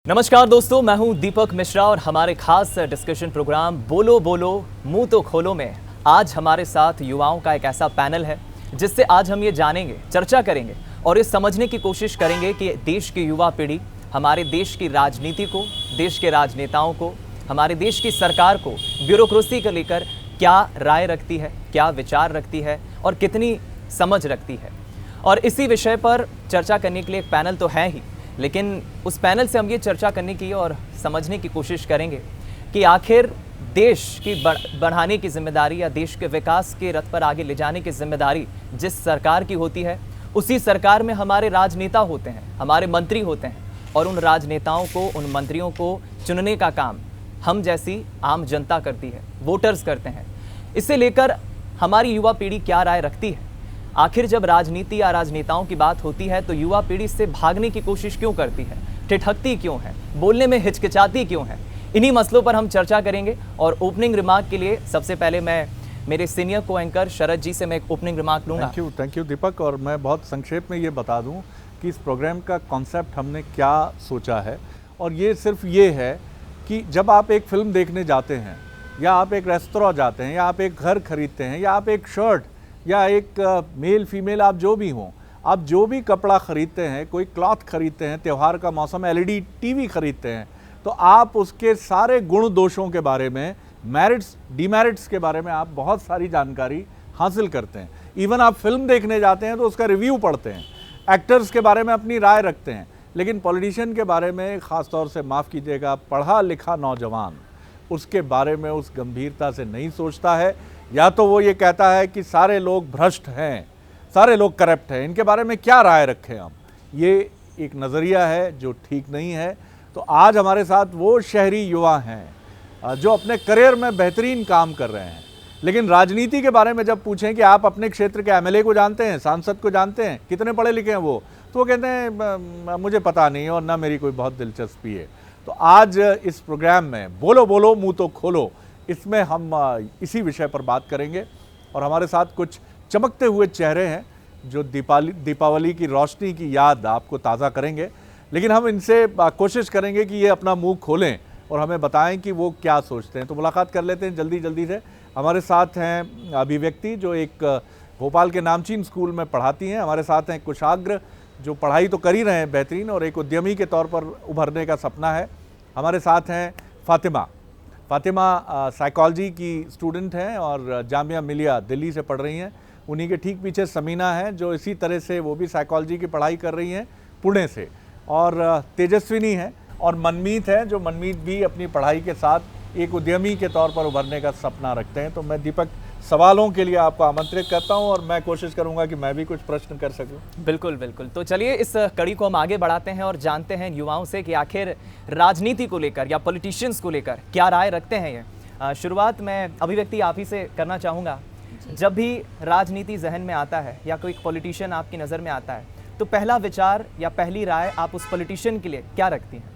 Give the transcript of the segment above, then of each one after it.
नमस्कार दोस्तों, मैं हूं दीपक मिश्रा और हमारे खास डिस्कशन प्रोग्राम बोलो बोलो मुंह तो खोलो में आज हमारे साथ युवाओं का एक ऐसा पैनल है जिससे आज हम ये जानेंगे, चर्चा करेंगे और ये समझने की कोशिश करेंगे कि देश की युवा पीढ़ी हमारे देश की राजनीति को, देश के राजनेताओं को, हमारे देश की सरकार को, ब्यूरोक्रेसी को लेकर क्या राय रखती है, क्या विचार रखती है और कितनी समझ रखती है। और इसी विषय पर चर्चा करने के लिए एक पैनल तो है ही, लेकिन उस पैनल से हम ये चर्चा करने की और समझने की कोशिश करेंगे कि आखिर देश की बढ़ाने की जिम्मेदारी या देश के विकास के रथ पर आगे ले जाने की जिम्मेदारी जिस सरकार की होती है, उसी सरकार में हमारे राजनेता होते हैं, हमारे मंत्री होते हैं और उन राजनेताओं को, उन मंत्रियों को चुनने का काम हम जैसी आम जनता करती है, वोटर्स करते हैं। इसे लेकर हमारी युवा पीढ़ी क्या राय रखती है? आखिर जब राजनीति या राजनेताओं की बात होती है तो युवा पीढ़ी से भागने की कोशिश क्यों करती है, ठिठकती क्यों है, बोलने में हिचकिचाती क्यों है? इन्हीं मसलों पर हम चर्चा करेंगे। और ओपनिंग रिमार्क के लिए सबसे पहले मैं मेरे सीनियर को एंकर शरद जी से मैं एक ओपनिंग रिमार्क लूँगा। थैंक यू दीपक। और मैं बहुत संक्षेप में ये बता दूं कि इस प्रोग्राम का कॉन्सेप्ट हमने क्या सोचा है, और ये सिर्फ ये है कि जब आप एक फिल्म देखने जाते हैं या आप एक रेस्तोरां जाते हैं या आप एक घर खरीदते हैं या आप एक शर्ट या एक मेल फीमेल आप जो भी हों, आप जो भी कपड़ा खरीदते हैं, कोई क्लॉथ खरीदते हैं, त्यौहार का मौसम एलईडी टीवी खरीदते हैं, तो आप उसके सारे गुण दोषों के बारे में, मेरिट्स डीमेरिट्स के बारे में आप बहुत सारी जानकारी हासिल करते हैं। इवन आप फिल्म देखने जाते हैं तो उसका रिव्यू पढ़ते हैं, एक्टर्स के बारे में अपनी राय रखते हैं। लेकिन पॉलिटिशियन के बारे में ख़ास तौर से, माफ़ कीजिएगा, पढ़ा लिखा नौजवान उसके बारे में उस गंभीरता से नहीं सोचता है। या तो वो ये कहता है कि सारे लोग भ्रष्ट हैं, सारे लोग करप्ट हैं, इनके बारे में क्या राय रखें हम। ये एक नज़रिया है जो ठीक नहीं है। तो आज हमारे साथ वो शहरी युवा हैं जो अपने करियर में बेहतरीन काम कर रहे हैं, लेकिन राजनीति के बारे में जब पूछें कि आप अपने क्षेत्र के एमएलए को जानते हैं, सांसद को जानते हैं, कितने पढ़े लिखे हैं वो, तो वो कहते हैं मुझे पता नहीं और ना मेरी कोई बहुत दिलचस्पी है। तो आज इस प्रोग्राम में बोलो बोलो मुंह तो खोलो, इसमें हम इसी विषय पर बात करेंगे। और हमारे साथ कुछ चमकते हुए चेहरे हैं जो दीपावली की रोशनी की याद आपको ताज़ा करेंगे। लेकिन हम इनसे कोशिश करेंगे कि ये अपना मुंह खोलें और हमें बताएं कि वो क्या सोचते हैं। तो मुलाकात कर लेते हैं जल्दी से। हमारे साथ हैं अभिव्यक्ति, जो एक भोपाल के नामचीन स्कूल में पढ़ाती हैं। हमारे साथ हैं कुशाग्र, जो पढ़ाई तो कर ही रहे हैं बेहतरीन और एक उद्यमी के तौर पर उभरने का सपना है। हमारे साथ हैं फातिमा साइकोलॉजी की स्टूडेंट हैं और जामिया मिलिया दिल्ली से पढ़ रही हैं। उन्हीं के ठीक पीछे समीना है, जो इसी तरह से वो भी साइकोलॉजी की पढ़ाई कर रही हैं पुणे से। और तेजस्विनी है और मनमीत है, जो मनमीत भी अपनी पढ़ाई के साथ एक उद्यमी के तौर पर उभरने का सपना रखते हैं। तो मैं दीपक सवालों के लिए आपको आमंत्रित करता हूं और मैं कोशिश करूंगा कि मैं भी कुछ प्रश्न कर सकूं। बिल्कुल। तो चलिए इस कड़ी को हम आगे बढ़ाते हैं और जानते हैं युवाओं से कि आखिर राजनीति को लेकर या पॉलिटिशियंस को लेकर क्या राय रखते हैं ये। शुरुआत मैं अभिव्यक्ति आप ही से करना चाहूँगा। जब भी राजनीति जहन में आता है या कोई पॉलिटिशियन आपकी नज़र में आता है, तो पहला विचार या पहली राय आप उस पॉलिटिशियन के लिए क्या रखती हैं?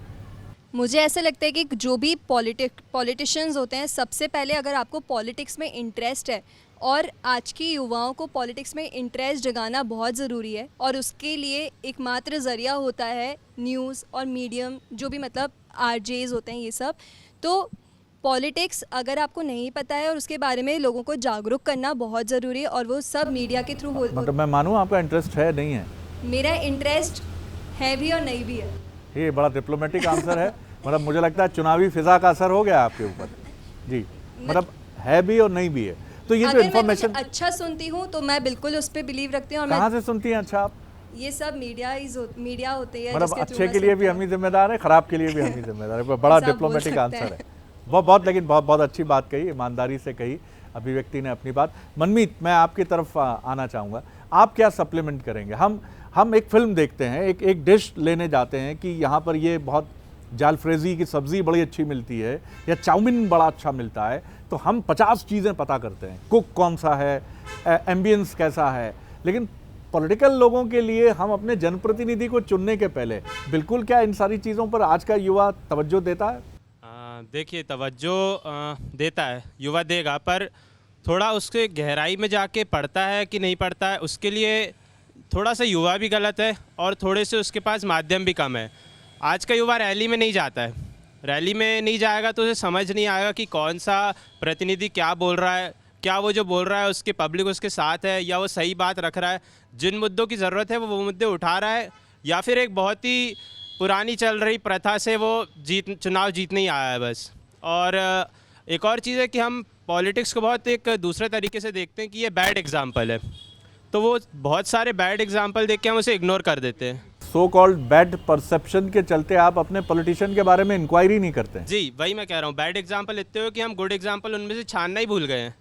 मुझे ऐसा लगता है कि जो भी पॉलिटिशियंस होते हैं, सबसे पहले अगर आपको पॉलिटिक्स में इंटरेस्ट है, और आज की युवाओं को पॉलिटिक्स में इंटरेस्ट जगाना बहुत ज़रूरी है, और उसके लिए एकमात्र ज़रिया होता है न्यूज़ और मीडियम, जो भी मतलब आरजेज होते हैं ये सब। तो पॉलिटिक्स अगर आपको नहीं पता है और उसके बारे में लोगों को जागरूक करना बहुत ज़रूरी है, और वो सब मीडिया के थ्रू मतलब मैं मानूँ आपका इंटरेस्ट है, नहीं है? मेरा इंटरेस्ट है भी और नहीं भी है। ये बड़ा डिप्लोमेटिक आंसर है। मतलब मुझे लगता है चुनावी फिजा का असर हो गया आपके ऊपर जी। मतलब है भी और नहीं भी है। तो ये जो इन्फॉर्मेशन अच्छा सुनती हूँ तो मैं बिल्कुल उस पर बिलीव रखती हूँ। कहाँ से सुनती हैं? अच्छा, आप ये सब मीडिया होते हैं, मतलब अच्छे के लिए भी हम ही जिम्मेदार है, खराब के लिए भी हम ही जिम्मेदार है। बड़ा डिप्लोमेटिक आंसर है। लेकिन बहुत अच्छी बात कही, ईमानदारी से कही अभिव्यक्ति ने अपनी बात। मनमीत, मैं आपकी तरफ आना चाहूँगा। आप क्या सप्लीमेंट करेंगे? हम एक फिल्म देखते हैं, एक डिश लेने जाते हैं कि यहाँ पर ये बहुत जालफ्रेजी की सब्ज़ी बड़ी अच्छी मिलती है या चाउमीन बड़ा अच्छा मिलता है, तो हम 50 चीज़ें पता करते हैं, कुक कौन सा है, एम्बियंस कैसा है। लेकिन पॉलिटिकल लोगों के लिए हम अपने जनप्रतिनिधि को चुनने के पहले बिल्कुल क्या इन सारी चीज़ों पर आज का युवा तवज्जो देता है? देखिए, तवज्जो देता है, युवा देगा, पर थोड़ा उसके गहराई में जाके पढ़ता है कि नहीं पढ़ता है, उसके लिए थोड़ा सा युवा भी गलत है और थोड़े से उसके पास माध्यम भी कम है। आज का युवा रैली में नहीं जाता है, रैली में नहीं जाएगा तो उसे समझ नहीं आएगा कि कौन सा प्रतिनिधि क्या बोल रहा है, क्या वो जो बोल रहा है उसके पब्लिक उसके साथ है या वो सही बात रख रहा है, जिन मुद्दों की ज़रूरत है वो मुद्दे उठा रहा है, या फिर एक बहुत ही पुरानी चल रही प्रथा से वो चुनाव जीतने ही आया है बस। और एक और चीज़ है कि हम पॉलिटिक्स को बहुत एक दूसरे तरीके से देखते हैं कि ये बैड एग्जाम्पल है, तो वो बहुत सारे बैड एग्जाम्पल देख के हम उसे इग्नोर कर देते हैं। सो कॉल्ड बैड परसेप्शन के चलते आप अपने पॉलिटिशियन के बारे में इंक्वायरी नहीं करते हैं। जी वही मैं कह रहा हूँ, बैड एग्जाम्पल इतने हो कि हम गुड एग्जाम्पल उनमें से छानना ही भूल गए हैं।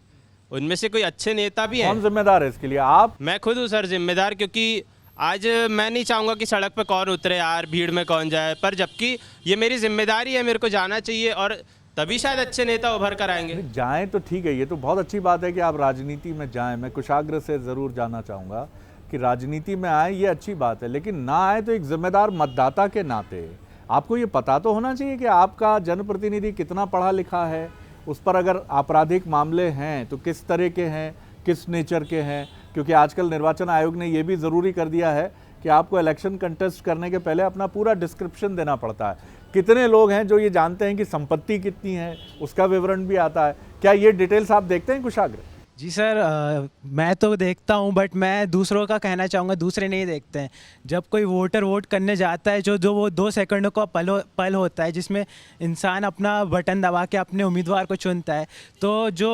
उनमें से कोई अच्छे नेता भी हैं। कौन जिम्मेदार है इसके लिए? आप? मैं खुद हूँ सर जिम्मेदार, क्योंकि आज मैं नहीं चाहूँगा कि सड़क पे कौन उतरे यार, भीड़ में कौन जाए, पर जबकि ये मेरी जिम्मेदारी है, मेरे को जाना चाहिए और तभी शायद अच्छे नेता उभर कर आएंगे। जाएं तो ठीक है, ये तो बहुत अच्छी बात है कि आप राजनीति में जाएं। मैं कुशाग्र से ज़रूर जानना चाहूँगा कि राजनीति में आए, ये अच्छी बात है, लेकिन ना आए तो एक जिम्मेदार मतदाता के नाते आपको ये पता तो होना चाहिए कि आपका जनप्रतिनिधि कितना पढ़ा लिखा है, उस पर अगर आपराधिक मामले हैं तो किस तरह के हैं, किस नेचर के हैं। क्योंकि आजकल निर्वाचन आयोग ने ये भी ज़रूरी कर दिया है कि आपको इलेक्शन कंटेस्ट करने के पहले अपना पूरा डिस्क्रिप्शन देना पड़ता है। कितने लोग हैं जो ये जानते हैं कि संपत्ति कितनी है, उसका विवरण भी आता है। क्या ये डिटेल्स आप देखते हैं कुशाग्र? जी सर, मैं तो देखता हूँ, बट मैं दूसरों का कहना चाहूँगा दूसरे नहीं देखते हैं। जब कोई वोटर वोट करने जाता है, जो वो 2 सेकंडों का पल होता है जिसमें इंसान अपना बटन दबा के अपने उम्मीदवार को चुनता है, तो जो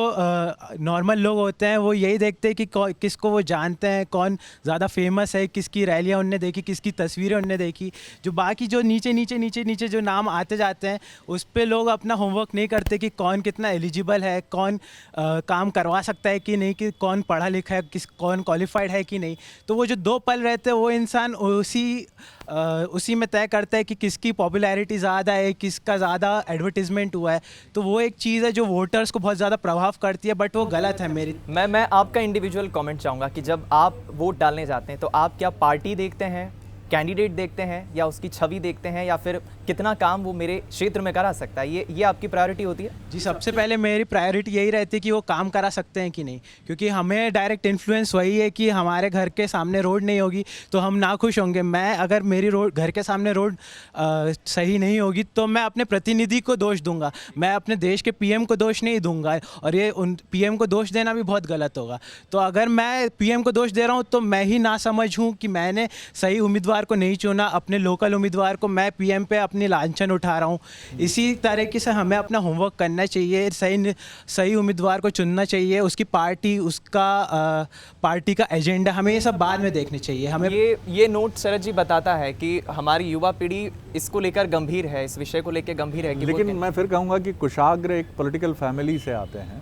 नॉर्मल लोग होते हैं वो यही देखते हैं कि किसको वो जानते हैं, कौन ज़्यादा फेमस है, किसकी रैलियाँ उनने देखी, किसकी तस्वीरें उनने देखी। जो बाकी जो नीचे जो नाम आते जाते हैं उस पर लोग अपना होमवर्क नहीं करते कि कौन कितना एलिजिबल है, कौन काम करवा सकता है कि नहीं, कि कौन पढ़ा लिखा है, कौन क्वालिफाइड है कि नहीं। तो वो जो 2 पल रहते हैं वो इंसान उसी में तय करता है कि किसकी पॉपुलैरिटी ज़्यादा है, किसका ज़्यादा एडवर्टीजमेंट हुआ है। तो वो एक चीज़ है जो वोटर्स को बहुत ज़्यादा प्रभाव करती है, बट वो गलत है मेरी। मैं आपका इंडिविजुअल कमेंट चाहूँगा कि जब आप वोट डालने जाते हैं तो आप क्या पार्टी देखते हैं, कैंडिडेट देखते हैं, या उसकी छवि देखते हैं, या फिर कितना काम वो मेरे क्षेत्र में करा सकता है, ये आपकी प्रायोरिटी होती है? जी, सबसे पहले मेरी प्रायोरिटी यही रहती है कि वो काम करा सकते हैं कि नहीं, क्योंकि हमें डायरेक्ट इन्फ्लुएंस वही है कि हमारे घर के सामने रोड नहीं होगी तो हम ना खुश होंगे। मैं अगर मेरी घर के सामने रोड सही नहीं होगी तो मैं अपने प्रतिनिधि को दोष दूंगा, मैं अपने देश के पीएम को दोष नहीं दूंगा, और ये उन पीएम को दोष देना भी बहुत गलत होगा। तो अगर मैं पीएम को दोष दे रहा हूँ तो मैं ही ना समझ हूँ कि मैंने सही उम्मीदवार को नहीं चुना, अपने लोकल उम्मीदवार को मैं पीएम पे अपनी लांछन उठा रहा हूँ। इसी तरीके से हमें अपना होमवर्क करना चाहिए, सही उम्मीदवार को चुनना चाहिए, उसकी पार्टी, उसका पार्टी का एजेंडा, हमें ये सब बाद में देखने चाहिए। हमें ये नोट शरद जी बताता है कि हमारी युवा पीढ़ी इसको लेकर गंभीर है, इस विषय को लेकर गंभीर है। लेकिन मैं फिर कहूँगा कि कुशाग्र एक पॉलिटिकल फैमिली से आते हैं,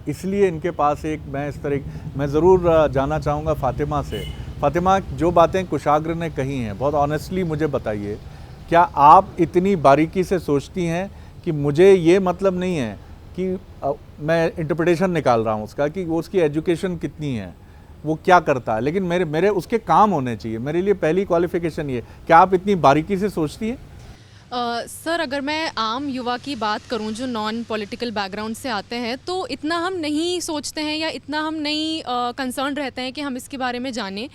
इसलिए इनके पास मैं ज़रूर जानना चाहूँगा फातिमा से। फातिमा, जो बातें कुशाग्र ने कही हैं बहुत ऑनेस्टली मुझे बताइए, क्या आप इतनी बारीकी से सोचती हैं कि मुझे ये मतलब नहीं है कि मैं इंटरप्रिटेशन निकाल रहा हूँ उसका कि वो उसकी एजुकेशन कितनी है, वो क्या करता है, लेकिन मेरे उसके काम होने चाहिए। मेरे लिए पहली क्वालिफिकेशन ये। क्या आप इतनी बारीकी से सोचती हैं? सर, अगर मैं आम युवा की बात करूं जो नॉन पॉलिटिकल बैकग्राउंड से आते हैं तो इतना हम नहीं सोचते हैं या इतना हम नहीं कंसर्न रहते हैं कि हम इसके बारे में जानें,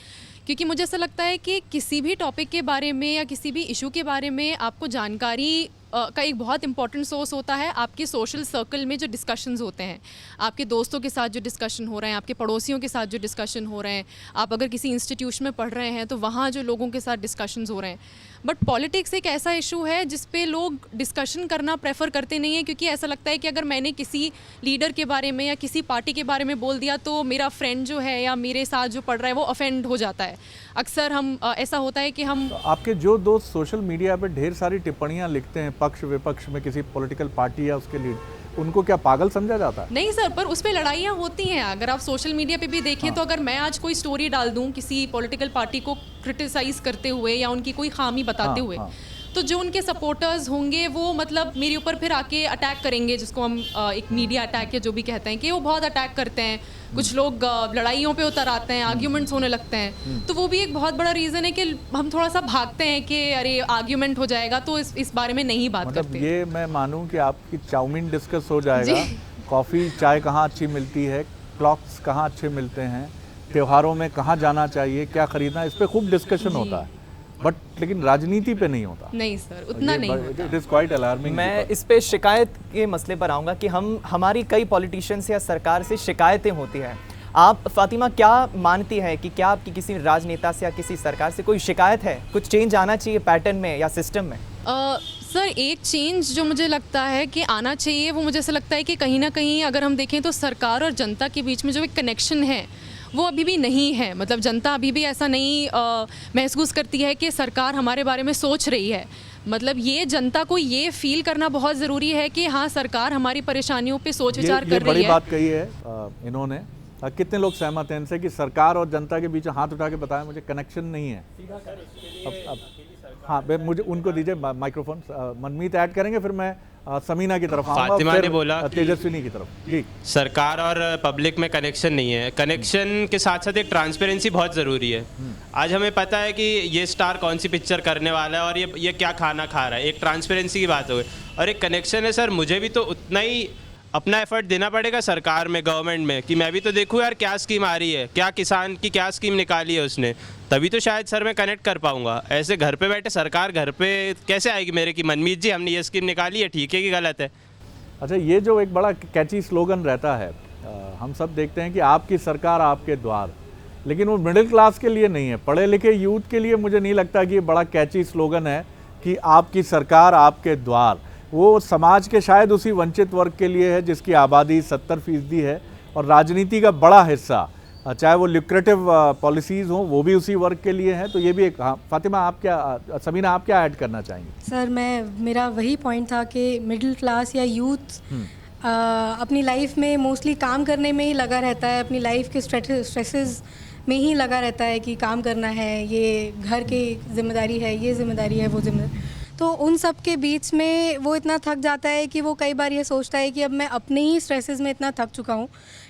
क्योंकि मुझे ऐसा लगता है कि किसी भी टॉपिक के बारे में या किसी भी इशू के बारे में आपको जानकारी का एक बहुत इंपॉर्टेंट सोर्स होता है आपके सोशल सर्कल में जो डिस्कशंस होते हैं, आपके दोस्तों के साथ जो डिस्कशन हो रहे हैं, आपके पड़ोसियों के साथ जो डिस्कशन हो रहे हैं, आप अगर किसी इंस्टीट्यूशन में पढ़ रहे हैं तो वहाँ जो लोगों के साथ डिस्कशंस हो रहे हैं। बट पॉलिटिक्स एक ऐसा इशू है जिस पे लोग डिस्कशन करना प्रेफर करते नहीं हैं, क्योंकि ऐसा लगता है कि अगर मैंने किसी लीडर के बारे में या किसी पार्टी के बारे में बोल दिया तो मेरा फ्रेंड जो है या मेरे साथ जो पढ़ रहा है वो ऑफेंड हो जाता है। अक्सर हम ऐसा होता है कि हम आपके जो दोस्त सोशल मीडिया पे ढेर सारी टिप्पणियां लिखते हैं पक्ष विपक्ष में किसी पॉलिटिकल पार्टी या उसके लीड, उनको क्या पागल समझा जाता है? नहीं सर, पर उस पर लड़ाइयाँ होती हैं। अगर आप सोशल मीडिया पे भी देखें तो अगर मैं आज कोई स्टोरी डाल दूं किसी पॉलिटिकल पार्टी को क्रिटिसाइज करते हुए या उनकी कोई खामी बताते हुए, तो जो उनके सपोर्टर्स होंगे वो मतलब मेरे ऊपर फिर आके अटैक करेंगे, जिसको हम एक मीडिया अटैक या जो भी कहते हैं, कि वो बहुत अटैक करते हैं। कुछ लोग लड़ाइयों पे उतर आते हैं, आर्ग्यूमेंट्स होने लगते हैं। तो वो भी एक बहुत बड़ा रीज़न है कि हम थोड़ा सा भागते हैं कि अरे आर्ग्यूमेंट हो जाएगा तो इस बारे में नहीं बात करते। ये मैं मानूं कि आपकी चाउमीन डिस्कस हो जाएगा, कॉफ़ी चाय कहाँ अच्छी मिलती है, क्लॉक्स कहाँ अच्छे मिलते हैं, त्योहारों में कहाँ जाना चाहिए, क्या खरीदना, इस पर खूब डिस्कशन होता है। बट लेकिन राजनीति पे नहीं होता। नहीं सर, उतना नहीं होता। It is quite alarming. मैं इस पे शिकायत के मसले पर आऊँगा कि हमारी कई पॉलिटिशियंस या सरकार से शिकायतें होती हैं। आप फातिमा क्या मानती है कि क्या आपकी किसी राजनेता से या किसी सरकार से कोई शिकायत है, कुछ चेंज आना चाहिए पैटर्न में या सिस्टम में? सर एक चेंज जो मुझे लगता है कि आना चाहिए, वो मुझे ऐसा लगता है कि कहीं ना कहीं अगर हम देखें तो सरकार और जनता के बीच में जो एक कनेक्शन है वो अभी भी नहीं है। मतलब जनता अभी भी ऐसा नहीं महसूस करती है कि सरकार हमारे बारे में सोच रही है। मतलब ये जनता को ये फील करना बहुत ज़रूरी है कि हाँ, सरकार हमारी परेशानियों पे सोच विचार कर रही बड़ी है। बात कही है इन्होंने। कितने लोग सहमत हैं इनसे कि सरकार और जनता के बीच हाथ उठा के बताएं मुझे कनेक्शन नहीं है? अब हाँ, मुझे उनको दीजिए माइक्रोफोन। मनमीत ऐड करेंगे, फिर मैं समीना की तरफ आऊंगा, फातिमा फिर ने बोला तेजस्विनी की तरफ। जी, सरकार और पब्लिक में कनेक्शन नहीं है। कनेक्शन के साथ साथ एक ट्रांसपेरेंसी बहुत ज़रूरी है। आज हमें पता है कि ये स्टार कौन सी पिक्चर करने वाला है और ये क्या खाना खा रहा है। एक ट्रांसपेरेंसी की बात हो गई और एक कनेक्शन है। सर मुझे भी तो उतना ही अपना एफर्ट देना पड़ेगा सरकार में, गवर्नमेंट में, कि मैं भी तो देखूँ यार क्या स्कीम आ रही है, क्या किसान की क्या स्कीम निकाली है उसने, तभी तो शायद सर मैं कनेक्ट कर पाऊंगा। ऐसे घर पे बैठे सरकार घर पे कैसे आएगी मेरे कि मनमीत जी हमने ये स्कीम निकाली है, ठीक है कि गलत है? अच्छा, ये जो एक बड़ा कैची स्लोगन रहता है, हम सब देखते हैं कि आपकी सरकार आपके द्वार, लेकिन वो मिडिल क्लास के लिए नहीं है, पढ़े लिखे यूथ के लिए मुझे नहीं लगता कि ये बड़ा कैची स्लोगन है कि आपकी सरकार आपके द्वार। वो समाज के शायद उसी वंचित वर्ग के लिए है जिसकी आबादी 70% है और राजनीति का बड़ा हिस्सा, चाहे वो ल्यूक्रेटिव पॉलिसीज़ हों, वो भी उसी वर्ग के लिए हैं। तो ये भी एक, हाँ फातिमा आप क्या, समीना आप क्या ऐड करना चाहेंगे? सर मेरा वही पॉइंट था कि मिडिल क्लास या यूथ अपनी लाइफ में मोस्टली काम करने में ही लगा रहता है, अपनी लाइफ के स्ट्रेसेस में ही लगा रहता है कि काम करना है, ये घर की जिम्मेदारी है, ये जिम्मेदारी है, वो जिम्मेदारी। तो उन सब के बीच में वो इतना थक जाता है कि वो कई बार ये सोचता है कि अब मैं अपने ही स्ट्रेसेस में इतना थक चुका हूँ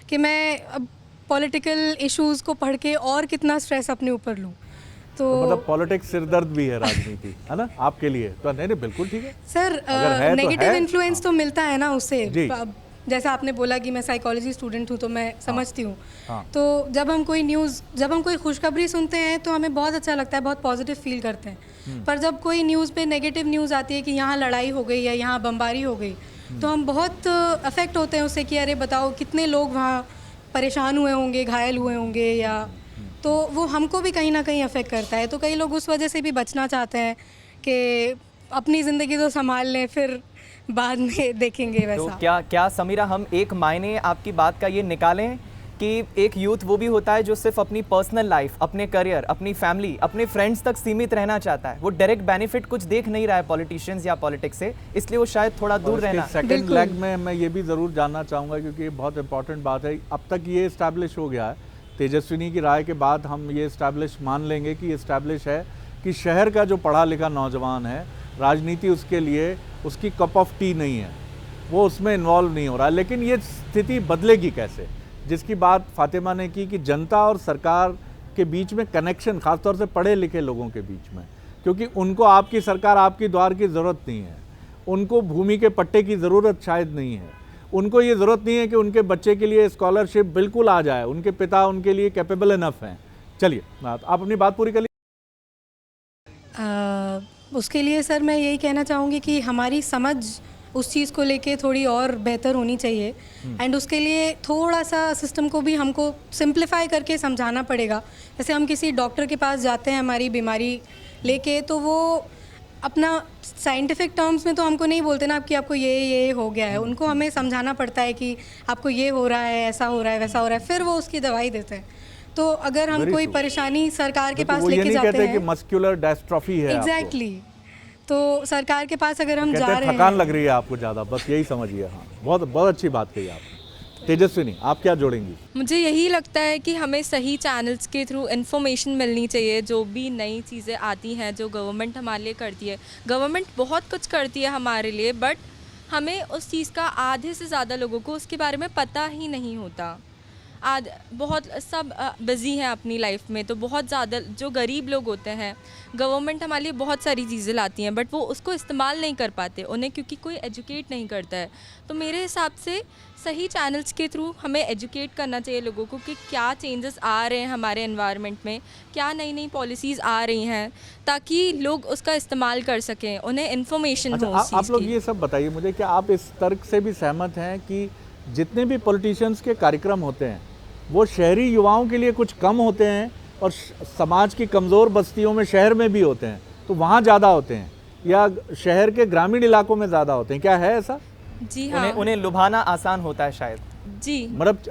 कि मैं अब पॉलिटिकल इश्यूज़ को पढ़ के और कितना स्ट्रेस अपने ऊपर लूँ। तो मतलब पॉलिटिक्स सिरदर्द भी है राजनीति, है ना आपके लिए? तो नहीं बिल्कुल ठीक है सर, नेगेटिव इन्फ्लुएंस तो मिलता है ना उससे। जैसा आपने बोला कि मैं साइकोलॉजी स्टूडेंट हूँ तो मैं समझती हूँ। तो जब हम कोई खुशखबरी सुनते हैं तो हमें बहुत अच्छा लगता है, बहुत पॉजिटिव फील करते हैं। पर जब कोई न्यूज़ पे नेगेटिव न्यूज़ आती है कि यहाँ लड़ाई हो गई या यहाँ बमबारी हो गई, तो हम बहुत अफेक्ट होते हैं उससे कि अरे बताओ कितने लोग वहाँ परेशान हुए होंगे, घायल हुए होंगे, या तो वो हमको भी कहीं ना कहीं अफेक्ट करता है। तो कई लोग उस वजह से भी बचना चाहते हैं कि अपनी ज़िंदगी तो संभाल लें, फिर बाद में देखेंगे वैसा। तो क्या समीरा हम एक मायने आपकी बात का ये निकालें कि एक यूथ वो भी होता है जो सिर्फ अपनी पर्सनल लाइफ, अपने करियर, अपनी फैमिली, अपने फ्रेंड्स तक सीमित रहना चाहता है, वो डायरेक्ट बेनिफिट कुछ देख नहीं रहा है पॉलिटिशियंस या पॉलिटिक्स से, इसलिए वो शायद थोड़ा दूर रहना। सेकंड लेग में मैं ये भी ज़रूर जानना चाहूँगा क्योंकि ये बहुत इंपॉर्टेंट बात है। अब तक ये इस्टेब्लिश हो गया है, तेजस्विनी की राय के बाद हम ये इस्टेब्लिश मान लेंगे कि इस्टेब्लिश है कि शहर का जो पढ़ा लिखा नौजवान है, राजनीति उसके लिए उसकी कप ऑफ टी नहीं है, वो उसमें इन्वॉल्व नहीं हो रहा है। लेकिन ये स्थिति बदलेगी कैसे, जिसकी बात फातिमा ने की कि जनता और सरकार के बीच में कनेक्शन, खासतौर से पढ़े लिखे लोगों के बीच में, क्योंकि उनको आपकी सरकार आपकी द्वार की ज़रूरत नहीं है, उनको भूमि के पट्टे की ज़रूरत शायद नहीं है, उनको ये ज़रूरत नहीं है कि उनके बच्चे के लिए स्कॉलरशिप बिल्कुल आ जाए, उनके पिता उनके लिए कैपेबल इनफ हैं। चलिए आप अपनी बात पूरी कर लीजिए। उसके लिए सर मैं यही कहना चाहूँगी कि हमारी समझ उस चीज़ को लेके थोड़ी और बेहतर होनी चाहिए, एंड उसके लिए थोड़ा सा सिस्टम को भी हमको सिंप्लीफाई करके समझाना पड़ेगा। जैसे हम किसी डॉक्टर के पास जाते हैं हमारी बीमारी लेके, तो वो अपना साइंटिफिक टर्म्स में तो हमको नहीं बोलते ना कि आपको ये हो गया है, उनको हमें समझाना पड़ता है कि आपको ये हो रहा है, ऐसा हो रहा है, वैसा हो रहा है, फिर वो उसकी दवाई देते हैं। तो अगर हम कोई परेशानी सरकार के पास लेके जाते हैं, कि मस्कुलर डिस्ट्रॉफी है एग्जैक्टली, तो सरकार के पास अगर हम जा रहे हैं, थकान लग रही है आपको ज़्यादा, बस यही समझिए। हाँ, बहुत बहुत अच्छी बात कही आपने। तेजस्विनी आप क्या जोड़ेंगी? मुझे यही लगता है कि हमें सही चैनल्स के थ्रू इन्फॉर्मेशन मिलनी चाहिए। जो भी नई चीज़ें आती हैं जो गवर्नमेंट हमारे लिए करती है, गवर्नमेंट बहुत कुछ करती है हमारे लिए, बट हमें उस चीज़ का आधे से ज़्यादा लोगों को उसके बारे में पता ही नहीं होता। आज बहुत सब बिज़ी हैं अपनी लाइफ में, तो बहुत ज़्यादा जो गरीब लोग होते हैं, गवर्नमेंट हमारे लिए बहुत सारी चीज़ें लाती हैं बट वो उसको इस्तेमाल नहीं कर पाते उन्हें, क्योंकि कोई एजुकेट नहीं करता है। तो मेरे हिसाब से सही चैनल्स के थ्रू हमें एजुकेट करना चाहिए लोगों को कि क्या चेंजेस आ रहे हैं हमारे एनवायरनमेंट में, क्या नई नई पॉलिसीज़ आ रही हैं, ताकि लोग उसका इस्तेमाल कर सकें, उन्हें इन्फॉर्मेशन हो उस आप चीज़ लोग की। ये सब बताइए मुझे कि आप इस तर्क से भी सहमत हैं कि जितने भी पॉलिटिशियंस के कार्यक्रम होते हैं वो शहरी युवाओं के लिए कुछ कम होते हैं और समाज की कमज़ोर बस्तियों में शहर में भी होते हैं, तो वहाँ ज़्यादा होते हैं या शहर के ग्रामीण इलाकों में ज़्यादा होते हैं, क्या है ऐसा? जी हाँ, उन्हें लुभाना आसान होता है शायद। जी मतलब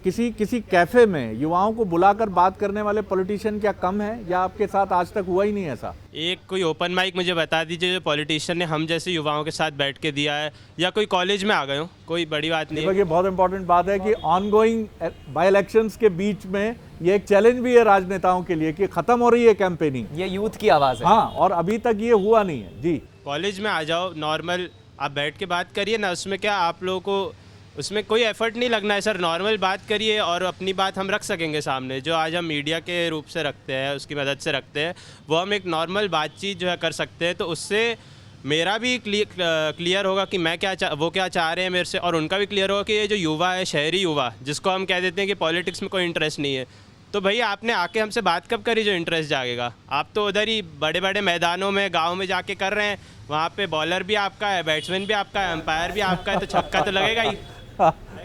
किसी कैफे में युवाओं को बुलाकर बात करने वाले पॉलिटिशियन क्या कम है या आपके साथ आज तक हुआ ही नहीं ऐसा? एक कोई ओपन माइक मुझे बता दीजिए जो पॉलिटिशियन ने हम जैसे युवाओं के साथ बैठ के दिया है, या कोई कॉलेज में आ गए हो, कोई बड़ी बात नहीं है। ये बहुत इंपॉर्टेंट बात है कि ऑनगोइंग बाई इलेक्शंस के बीच में ये एक चैलेंज भी है राजनेताओं के लिए कि खत्म हो रही है कैंपेनिंग, ये यूथ की आवाज़ है। हाँ, और अभी तक ये हुआ नहीं है। जी, कॉलेज में आ जाओ, नॉर्मल आप बैठ के बात करिए ना, उसमें क्या आप लोगों को उसमें कोई एफर्ट नहीं लगना है सर, नॉर्मल बात करिए और अपनी बात हम रख सकेंगे सामने, जो आज हम मीडिया के रूप से रखते हैं, उसकी मदद से रखते हैं, वो हम एक नॉर्मल बातचीत जो है कर सकते हैं। तो उससे मेरा भी क्लियर होगा कि मैं वो क्या चाह रहे हैं मेरे से, और उनका भी क्लियर होगा कि ये जो युवा है, शहरी युवा, जिसको हम कह देते हैं कि पॉलिटिक्स में कोई इंटरेस्ट नहीं है, तो भैया आपने आके हमसे बात कब करी जो इंटरेस्ट जागेगा? आप तो उधर ही बड़े बड़े मैदानों में, गाँव में जाके कर रहे हैं, वहाँ पे बॉलर भी आपका है, बैट्समैन भी आपका है, अंपायर भी आपका है, तो छक्का तो लगेगा ही।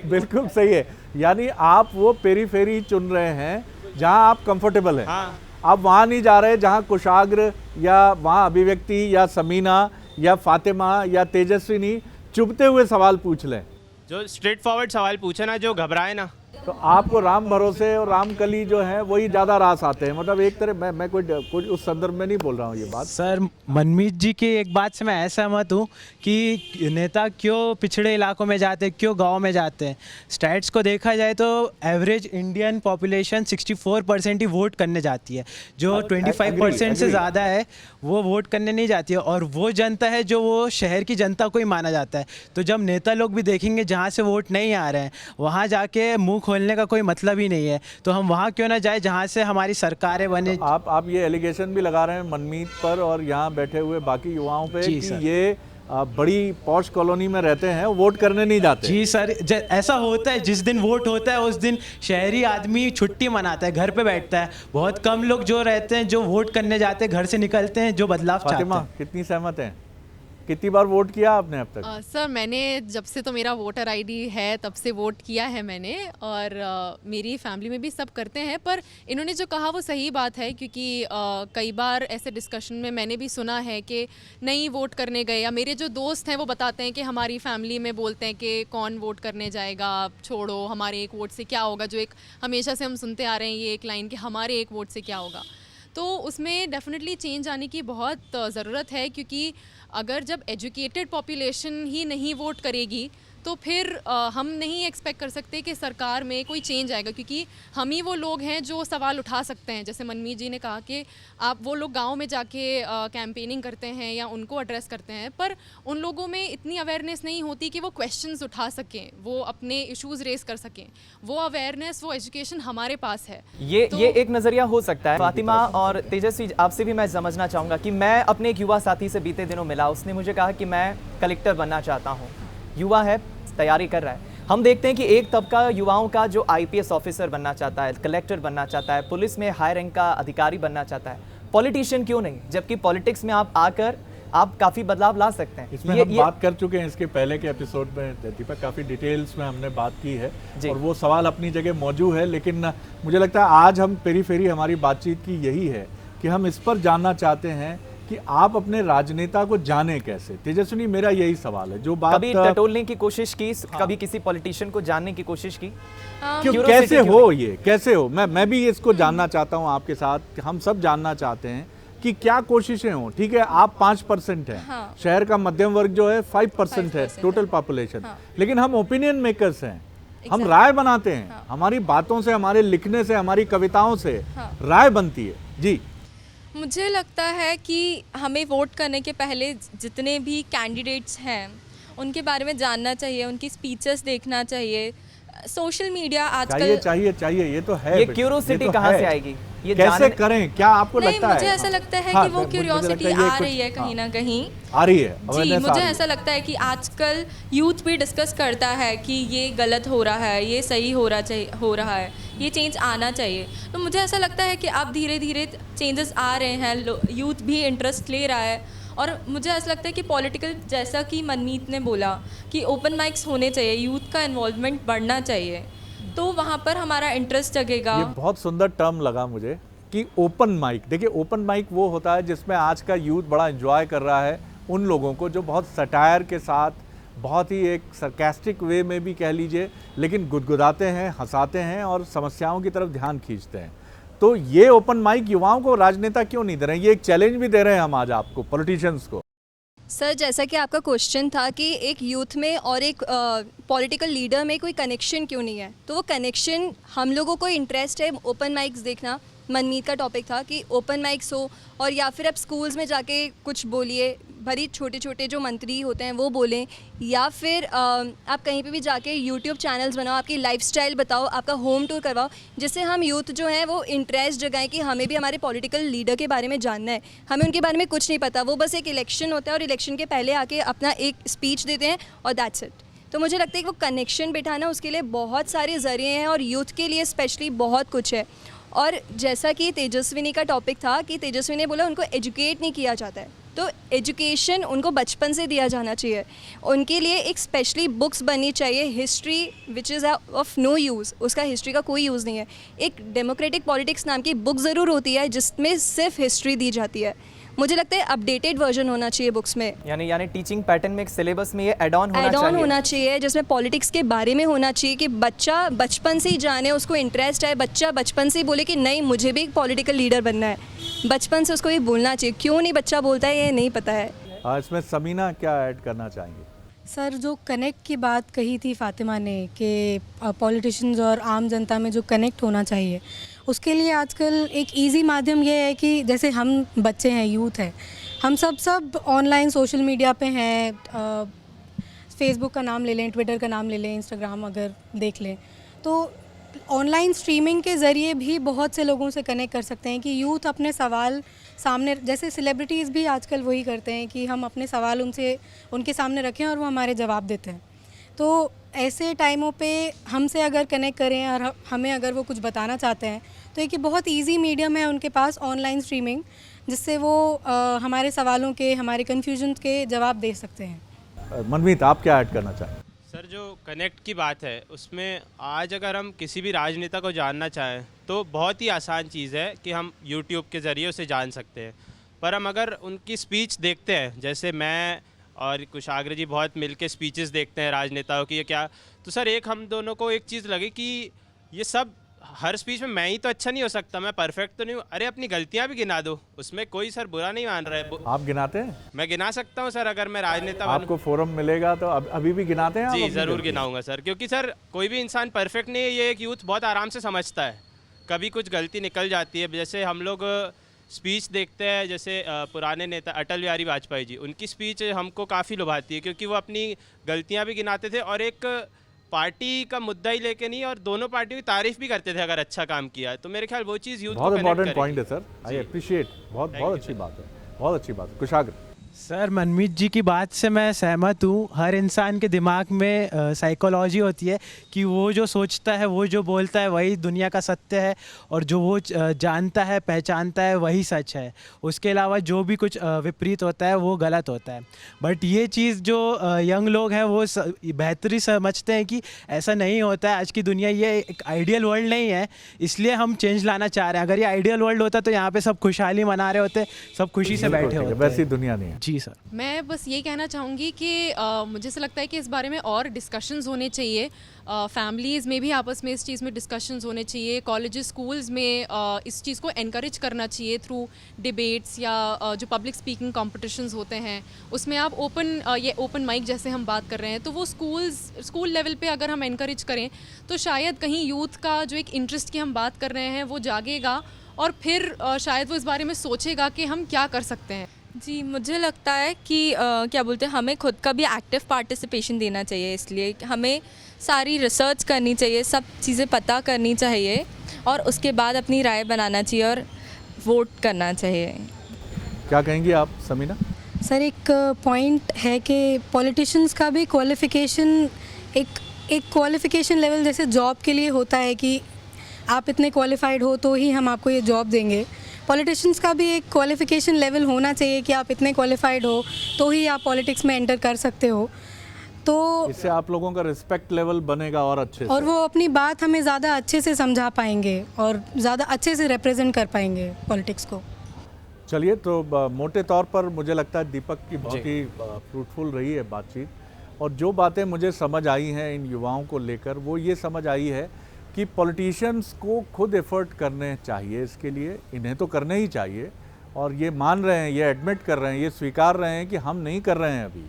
बिल्कुल सही है। यानी आप वो पेरीफेरी चुन रहे हैं जहां आप कंफर्टेबल हैं। हाँ। आप वहां नहीं जा रहे जहां कुशाग्र या वहां अभिव्यक्ति या समीना या फातिमा या तेजस्विनी चुभते हुए सवाल पूछ लें, जो स्ट्रेट फॉरवर्ड सवाल पूछे ना, जो घबराए ना। तो आपको राम भरोसे और राम कली जो है वही ज़्यादा रास आते हैं। मतलब एक तरह मैं कोई उस संदर्भ में नहीं बोल रहा हूँ ये बात। सर, मनमीत जी की एक बात से मैं असहमत हूँ कि नेता क्यों पिछड़े इलाकों में जाते हैं, क्यों गांव में जाते हैं। स्टैट्स को देखा जाए तो एवरेज इंडियन पॉपुलेशन 64% ही वोट करने जाती है, जो 25% से ज़्यादा है वो वोट करने नहीं जाती है, और वो जनता है जो वो शहर की जनता को ही माना जाता है। तो जब नेता लोग भी देखेंगे जहाँ से वोट नहीं आ रहे हैं, वहाँ जाके मुँह खोलने का कोई मतलब ही नहीं है, तो हम वहाँ क्यों ना जाए जहाँ से हमारी सरकारें बने। तो आप ये एलिगेशन भी लगा रहे हैं मनमीत पर और यहाँ बैठे हुए बाकी युवाओं पे कि सर। ये बड़ी पॉश कॉलोनी में रहते हैं, वोट करने नहीं जाते। जी सर, ऐसा होता है। जिस दिन वोट होता है उस दिन शहरी आदमी छुट्टी मनाता है, घर पे बैठता है। बहुत कम लोग जो रहते हैं जो वोट करने जाते हैं, घर से निकलते हैं, जो बदलाव चाहते फातिमा, हैं। कितनी सहमत हैं? कितनी बार वोट किया आपने अब तक? सर, मैंने जब से तो मेरा वोटर आईडी है तब से वोट किया है मैंने, और मेरी फैमिली में भी सब करते हैं। पर इन्होंने जो कहा वो सही बात है, क्योंकि कई बार ऐसे डिस्कशन में मैंने भी सुना है कि नहीं वोट करने गए, या मेरे जो दोस्त हैं वो बताते हैं कि हमारी फैमिली में बोलते हैं कि कौन वोट करने जाएगा, आप छोड़ो, हमारे एक वोट से क्या होगा। जो एक हमेशा से हम सुनते आ रहे हैं ये एक लाइन कि हमारे एक वोट से क्या होगा। तो उसमें डेफिनेटली चेंज आने की बहुत ज़रूरत है, क्योंकि अगर जब एजुकेटेड पॉपुलेशन ही नहीं वोट करेगी तो फिर हम नहीं एक्सपेक्ट कर सकते कि सरकार में कोई चेंज आएगा, क्योंकि हम ही वो लोग हैं जो सवाल उठा सकते हैं। जैसे मनमीत जी ने कहा कि आप वो लोग गांव में जाके कैंपेनिंग करते हैं या उनको एड्रेस करते हैं, पर उन लोगों में इतनी अवेयरनेस नहीं होती कि वो क्वेश्चंस उठा सकें, वो अपने इश्यूज़ रेस कर सकें। वो अवेयरनेस, वो एजुकेशन हमारे पास है। ये एक नज़रिया हो सकता है। फातिमा और तेजस्वी, आपसे भी मैं समझना चाहूँगा कि मैं अपने एक युवा साथी से बीते दिनों मिला, उसने मुझे कहा कि मैं कलेक्टर बनना चाहता हूँ। युवा है, तैयारी कर रहा है। हम देखते हैं कि एक तबका युवाओं का जो आईपीएस ऑफिसर बनना चाहता है, कलेक्टर बनना चाहता है, पुलिस में हाई रैंक का अधिकारी बनना चाहता है। पॉलिटिशियन क्यों नहीं, जबकि पॉलिटिक्स में आप आकर आप काफ़ी बदलाव ला सकते हैं। इसमें हम बात कर चुके हैं इसके पहले के एपिसोड में दीपक, काफ़ी डिटेल्स में हमने बात की है और वो सवाल अपनी जगह मौजूद है। लेकिन मुझे लगता है आज हम पेरीफेरी हमारी बातचीत की यही है कि हम इस पर जानना चाहते हैं कि आप अपने राजनेता को जाने कैसे। तेजस्विनी, मेरा यही सवाल है। जो बात कभी टटोलने की कोशिश की, कभी किसी पॉलिटिशियन को जानने की कोशिश की? क्यों, कैसे हो ये, कैसे हो? मैं भी इसको जानना चाहता हूँ आपके साथ। हम सब जानना चाहते हैं कि क्या कोशिशें हो। ठीक है, आप 5% हैं, हाँ। शहर का मध्यम वर्ग जो है 5% है टोटल पॉपुलेशन, लेकिन हम ओपिनियन मेकर्स हैं, हम राय बनाते हैं। हमारी बातों से, हमारे लिखने से, हमारी कविताओं से राय बनती है। जी, मुझे लगता है कि हमें वोट करने के पहले जितने भी कैंडिडेट्स हैं उनके बारे में जानना चाहिए, उनकी स्पीचेस देखना चाहिए, सोशल मीडिया चाहिए आजकल चाहिए चाहिए, ये तो है ये बेटा, क्यूरोसिटी तो कहाँ है। से आएगी? ये कैसे जानने- करें, क्या आपको नहीं, लगता है? मुझे ऐसा लगता है हाँ, कि वो मुझे लगता क्यूरियोसिटी है ये आ कुछ- रही है कहीं ना कहीं। आ रही है जी, awareness आ मुझे रही है। ऐसा लगता है कि आजकल यूथ भी डिस्कस करता है कि ये गलत हो रहा है, ये सही हो रहा है, ये चेंज आना चाहिए। तो मुझे ऐसा लगता है कि अब धीरे धीरे चेंजेस आ रहे हैं, यूथ भी इंटरेस्ट ले रहा है। और मुझे ऐसा लगता है कि पॉलिटिकल, जैसा कि मनमीत ने बोला कि ओपन माइक्स होने चाहिए, यूथ का इन्वॉल्वमेंट बढ़ना चाहिए, तो वहाँ पर हमारा इंटरेस्ट जगेगा। ये बहुत सुंदर टर्म लगा मुझे कि ओपन माइक। देखिए, ओपन माइक वो होता है जिसमें आज का यूथ बड़ा एंजॉय कर रहा है उन लोगों को जो बहुत सटायर के साथ, बहुत ही एक सरकास्टिक वे में भी कह लीजिए, लेकिन गुदगुदाते हैं, हंसाते हैं और समस्याओं की तरफ ध्यान खींचते हैं। तो ये ओपन माइक युवाओं को राजनेता क्यों नहीं दे रहे हैं? ये एक चैलेंज भी दे रहे हैं हम आज आपको, पॉलिटिशियंस को। सर, जैसा कि आपका क्वेश्चन था कि एक यूथ में और एक पॉलिटिकल लीडर में कोई कनेक्शन क्यों नहीं है, तो वो कनेक्शन हम लोगों को इंटरेस्ट है ओपन माइक्स देखना। मनमीत का टॉपिक था कि ओपन माइक्स हो, और या फिर आप स्कूल्स में जाके कुछ बोलिए, भरी छोटे छोटे जो मंत्री होते हैं वो बोलें, या फिर आप कहीं पे भी जाके यूट्यूब चैनल्स बनाओ, आपकी लाइफस्टाइल बताओ, आपका होम टूर करवाओ, जिससे हम यूथ जो हैं वो इंटरेस्ट जगाएं कि हमें भी हमारे पॉलिटिकल लीडर के बारे में जानना है। हमें उनके बारे में कुछ नहीं पता, वो बस एक इलेक्शन होता है और इलेक्शन के पहले आके अपना एक स्पीच देते हैं और दैट्स इट। तो मुझे लगता है कि वो कनेक्शन बिठाना, उसके लिए बहुत सारे ज़रिए हैं और यूथ के लिए स्पेशली बहुत कुछ है। और जैसा कि तेजस्विनी का टॉपिक था कि तेजस्विनी ने बोला उनको एजुकेट नहीं किया जाता है, तो एजुकेशन उनको बचपन से दिया जाना चाहिए। उनके लिए एक स्पेशली बुक्स बननी चाहिए, history which is of no use, उसका हिस्ट्री का कोई यूज़ नहीं है। एक डेमोक्रेटिक पॉलिटिक्स नाम की बुक ज़रूर होती है जिसमें सिर्फ हिस्ट्री दी जाती है। मुझे लगता है अपडेटेड वर्जन होना चाहिए बुक्स में, यानी टीचिंग पैटर्न में एक सिलेबस में ये एड ऑन होना चाहिए जिसमें पॉलिटिक्स के बारे में होना चाहिए कि बच्चा बचपन से ही जाने, उसको इंटरेस्ट है, बच्चा बचपन से ही बोले कि नहीं मुझे भी एक पॉलिटिकल लीडर बनना है, बचपन से उसको ये बोलना चाहिए। क्यों नहीं बच्चा बोलता है ये नहीं पता है। इसमें समीना क्या ऐड करना चाहेंगे? सर, जो कनेक्ट की बात कही थी फातिमा ने कि पॉलिटिशियंस और आम जनता में जो कनेक्ट होना चाहिए, उसके लिए आजकल एक इजी माध्यम ये है कि जैसे हम बच्चे हैं, यूथ है, हम सब ऑनलाइन सोशल मीडिया पे हैं। फेसबुक का नाम ले लें, ट्विटर का नाम ले लें, इंस्टाग्राम अगर देख लें, तो ऑनलाइन स्ट्रीमिंग के ज़रिए भी बहुत से लोगों से कनेक्ट कर सकते हैं कि यूथ अपने सवाल सामने, जैसे सेलिब्रिटीज़ भी आजकल वही करते हैं कि हम अपने सवाल उनके सामने रखें और वो हमारे जवाब देते हैं। तो ऐसे टाइमों पे हमसे अगर कनेक्ट करें और हमें अगर वो कुछ बताना चाहते हैं, तो एक बहुत इजी मीडियम है उनके पास ऑनलाइन स्ट्रीमिंग, जिससे वो हमारे सवालों के, हमारे कन्फ्यूजन के जवाब दे सकते हैं। मनमीत, आप क्या ऐड करना चाहें? सर, जो कनेक्ट की बात है उसमें आज अगर हम किसी भी राजनेता को जानना चाहें तो बहुत ही आसान चीज़ है कि हम यूट्यूब के ज़रिए उसे जान सकते हैं। पर हम अगर उनकी स्पीच देखते हैं, जैसे मैं और कुशाग्र जी बहुत मिलके स्पीचेस देखते हैं राजनेताओं की, ये क्या, तो सर एक हम दोनों को एक चीज़ लगी कि ये सब हर स्पीच में मैं ही तो अच्छा नहीं हो सकता, मैं परफेक्ट तो नहीं हूँ, अरे अपनी गलतियाँ भी गिना दो, उसमें कोई सर बुरा नहीं मान रहा है। आप गिनाते हैं? मैं गिना सकता हूँ सर, अगर मैं राजनेता आपको फोरम मिलेगा तो अभी भी गिनाते हैं आप? जी अपनी ज़रूर गलती? गिनाऊंगा सर, क्योंकि सर कोई भी इंसान परफेक्ट नहीं है, ये एक यूथ बहुत आराम से समझता है। कभी कुछ गलती निकल जाती है, जैसे हम लोग स्पीच देखते हैं, जैसे पुराने नेता अटल बिहारी वाजपेयी जी, उनकी स्पीच हमको काफ़ी लुभाती है क्योंकि वो अपनी गलतियाँ भी गिनाते थे और एक पार्टी का मुद्दा ही लेके नहीं, और दोनों पार्टियों की तारीफ भी करते थे अगर अच्छा काम किया। तो मेरे ख्याल वो चीज़ यूथ बहुत इंपॉर्टेंट पॉइंट है सर, आई अप्रिशिएट, बहुत अच्छी बात है, बहुत अच्छी बात है। कुशाग्र सर, मनमीत जी की बात से मैं सहमत हूँ। हर इंसान के दिमाग में साइकोलॉजी होती है कि वो जो सोचता है, वो जो बोलता है वही दुनिया का सत्य है, और जो वो जानता है, पहचानता है वही सच है। उसके अलावा जो भी कुछ विपरीत होता है वो गलत होता है। बट ये चीज़ जो यंग लोग हैं वो बेहतरी समझते हैं कि ऐसा नहीं होता है। आज की दुनिया ये एक आइडियल वर्ल्ड नहीं है, इसलिए हम चेंज लाना चाह रहे हैं। अगर ये आइडियल वर्ल्ड होता तो यहाँ पे सब खुशहाली मना रहे होते, सब खुशी से बैठे होते। वैसी दुनिया नहीं है। जी सर, मैं बस ये कहना चाहूँगी कि मुझे ऐसा लगता है कि इस बारे में और डिस्कशंस होने चाहिए। फैमिलीज़ में भी आपस में इस चीज़ में डिस्कशंस होने चाहिए। कॉलेजेस, स्कूल्स में इस चीज़ को एनकरेज करना चाहिए थ्रू डिबेट्स या जो पब्लिक स्पीकिंग कॉम्पिटिशन्स होते हैं, उसमें आप ये ओपन माइक जैसे हम बात कर रहे हैं, तो वो स्कूल लेवल पे अगर हम एनकरेज करें तो शायद कहीं यूथ का जो एक इंटरेस्ट की हम बात कर रहे हैं वो जागेगा, और फिर शायद वो इस बारे में सोचेगा कि हम क्या कर सकते हैं। जी, मुझे लगता है कि क्या बोलते हैं, हमें खुद का भी एक्टिव पार्टिसिपेशन देना चाहिए। इसलिए हमें सारी रिसर्च करनी चाहिए, सब चीज़ें पता करनी चाहिए और उसके बाद अपनी राय बनाना चाहिए और वोट करना चाहिए। क्या कहेंगी आप समीना? सर एक पॉइंट है कि पॉलिटिशियंस का भी क्वालिफ़िकेशन एक क्वालिफ़िकेशन लेवल जैसे जॉब के लिए होता है कि आप इतने क्वालिफाइड हो तो ही हम आपको ये जॉब देंगे। पॉलिटिशियंस का भी एक क्वालिफ़िकेशन लेवल होना चाहिए कि आप इतने क्वालिफाइड हो तो ही आप पॉलिटिक्स में एंटर कर सकते हो। तो इससे आप लोगों का रिस्पेक्ट लेवल बनेगा और अच्छे से, और वो अपनी बात हमें ज़्यादा अच्छे से समझा पाएंगे और ज़्यादा अच्छे से रिप्रेजेंट कर पाएंगे पॉलिटिक्स को। चलिए, तो मोटे तौर पर मुझे लगता है दीपक की बहुत ही फ्रूटफुल रही है बातचीत, और जो बातें मुझे समझ आई हैं इन युवाओं को लेकर वो ये समझ आई है कि पॉलिटिशियंस को खुद एफर्ट करने चाहिए, इसके लिए इन्हें तो करने ही चाहिए, और ये मान रहे हैं, ये एडमिट कर रहे हैं, ये स्वीकार रहे हैं कि हम नहीं कर रहे हैं। अभी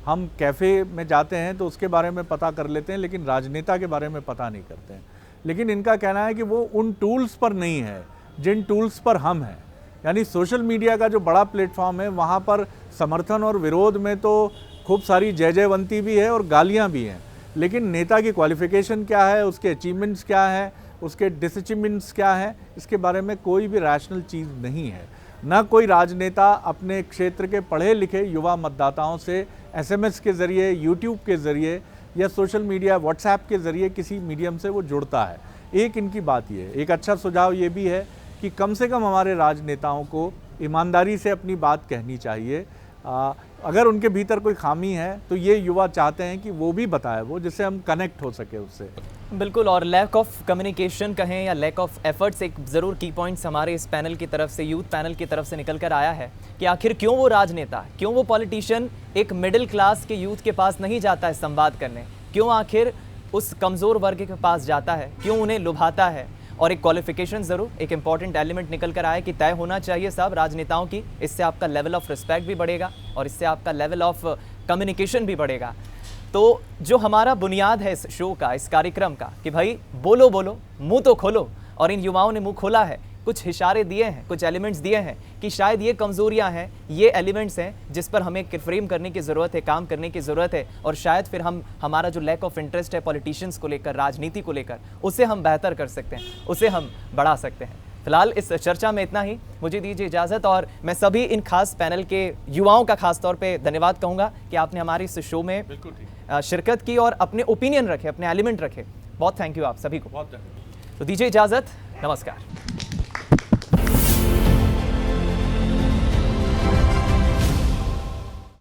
हम कैफ़े में जाते हैं तो उसके बारे में पता कर लेते हैं, लेकिन राजनेता के बारे में पता नहीं करते हैं। लेकिन इनका कहना है कि वो उन टूल्स पर नहीं है जिन टूल्स पर हम हैं, यानी सोशल मीडिया का जो बड़ा प्लेटफॉर्म है वहाँ पर समर्थन और विरोध में तो खूब सारी जय जयवंती भी है और गालियाँ भी हैं, लेकिन नेता की क्वालिफ़िकेशन क्या है, उसके अचीवमेंट्स क्या है, उसके डिसअचीवमेंट्स क्या है, इसके बारे में कोई भी रैशनल चीज़ नहीं है। ना कोई राजनेता अपने क्षेत्र के पढ़े लिखे युवा मतदाताओं से SMS के ज़रिए, YouTube के ज़रिए या सोशल मीडिया व्हाट्सएप के ज़रिए किसी मीडियम से वो जुड़ता है। एक इनकी बात ये है, एक अच्छा सुझाव ये भी है कि कम से कम हमारे राजनेताओं को ईमानदारी से अपनी बात कहनी चाहिए। अगर उनके भीतर कोई खामी है तो ये युवा चाहते हैं कि वो भी बताए, वो जिससे हम कनेक्ट हो सके उससे। बिल्कुल, और लैक ऑफ कम्युनिकेशन कहें या लैक ऑफ एफर्ट्स एक ज़रूर की पॉइंट्स हमारे इस पैनल की तरफ से, यूथ पैनल की तरफ से निकल कर आया है कि आखिर क्यों वो राजनेता, क्यों वो पॉलिटिशियन एक मिडिल क्लास के यूथ के पास नहीं जाता है संवाद करने, क्यों आखिर उस कमज़ोर वर्ग के पास जाता है, क्यों उन्हें लुभाता है। और एक क्वालिफिकेशन ज़रूर एक इंपॉर्टेंट एलिमेंट निकल कर आया कि तय होना चाहिए सब राजनेताओं की, इससे आपका लेवल ऑफ रिस्पेक्ट भी बढ़ेगा और इससे आपका लेवल ऑफ कम्युनिकेशन भी बढ़ेगा। तो जो हमारा बुनियाद है इस शो का, इस कार्यक्रम का, कि भाई बोलो बोलो मुंह तो खोलो, और इन युवाओं ने मुंह खोला है, कुछ इशारे दिए हैं, कुछ एलिमेंट्स दिए हैं कि शायद ये कमज़ोरियां हैं, ये एलिमेंट्स हैं जिस पर हमें फ्रेम करने की ज़रूरत है, काम करने की ज़रूरत है, और शायद फिर हम हमारा जो लैक ऑफ इंटरेस्ट है पॉलिटिशियंस को लेकर, राजनीति को लेकर, उसे हम बेहतर कर सकते हैं, उसे हम बढ़ा सकते हैं। फिलहाल इस चर्चा में इतना ही, मुझे दीजिए इजाज़त, और मैं सभी इन खास पैनल के युवाओं का खास तौर पे धन्यवाद कहूँगा कि आपने हमारे इस शो में शिरकत की और अपने ओपिनियन रखे, अपने एलिमेंट रखे। बहुत थैंक यू आप सभी को। तो दीजिए इजाज़त, नमस्कार।